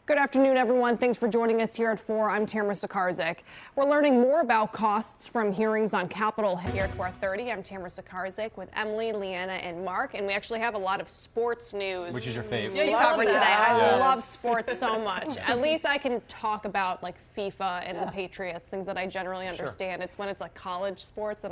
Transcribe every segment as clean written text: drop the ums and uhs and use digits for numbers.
Good afternoon, everyone. Thanks for joining us here at 4. I'm Tamara S. We're learning more about costs from hearings on Capitol Hill. Here at 4:30, I'm Tamara S. with Emily, Leanna, and Mark, and we actually have a lot of sports news. Which is your favorite? To cover today. I Yes. love sports so much. At least I can talk about like FIFA and the Patriots, things that I generally understand. It's when it's like college sports that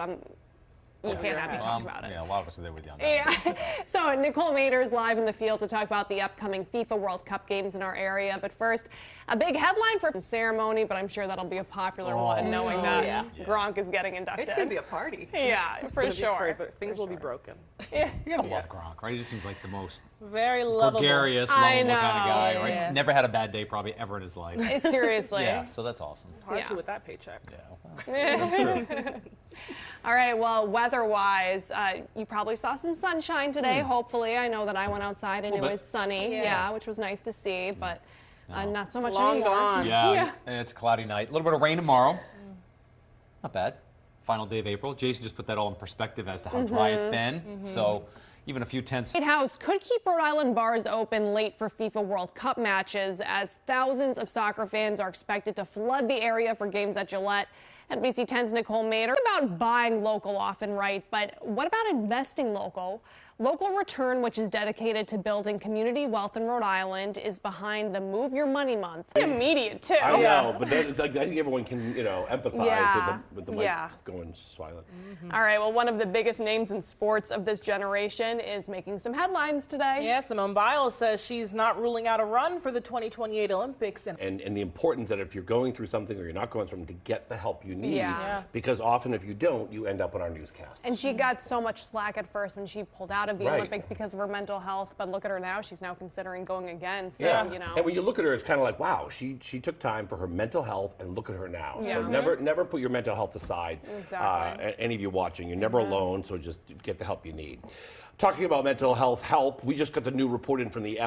you can't have me talk about it. Yeah, a lot of us are there with you on that. Yeah. So Nicole Mater is live in the field to talk about the upcoming FIFA World Cup games in our area. But first, a big headline for the ceremony, but I'm sure that'll be a popular one, knowing that Gronk is getting inducted. It's going to be a party. Yeah, for sure. Things will be broken. Yeah. You're going to love Gronk, right? He just seems like the most Very lovable. gregarious, I lovable kind of guy, know, right? yeah. Never had a bad day probably ever in his life. Seriously. Yeah, so that's awesome. Hard to with that paycheck. Yeah, that's true. All right, well, weather-wise, you probably saw some sunshine today, hopefully. I know that I went outside and it was sunny, Yeah. which was nice to see, but not so much Long anymore. gone. Yeah, it's a cloudy night. A little bit of rain tomorrow. Not bad. Final day of April. Jason just put that all in perspective as to how dry it's been. So even a few tenths. White House could keep Rhode Island bars open late for FIFA World Cup matches as thousands of soccer fans are expected to flood the area for games at Gillette. NBC 10's Nicole Mater. About buying local often right, but what about investing local? Local Return, which is dedicated to building community wealth in Rhode Island, is behind the Move Your Money Month. Immediate, too. I know, but then, like, I think everyone can, empathize with the mic going silent. All right, well, one of the biggest names in sports of this generation is making some headlines today. Yeah, Simone Biles says she's not ruling out a run for the 2028 Olympics. And the importance that if you're going through something or you're not going through something, to get the help you need. Yeah. Because often if you don't, you end up on our newscasts. And she got so much slack at first when she pulled out of the Right. Olympics because of her mental health, but look at her now. She's now considering going again. So, you know. And when you look at her, it's kind of like, wow, she took time for her mental health, and look at her now. So never put your mental health aside. Exactly. Any of you watching, you're never alone, so just get the help you need. Talking about mental health help, we just got the new report in from the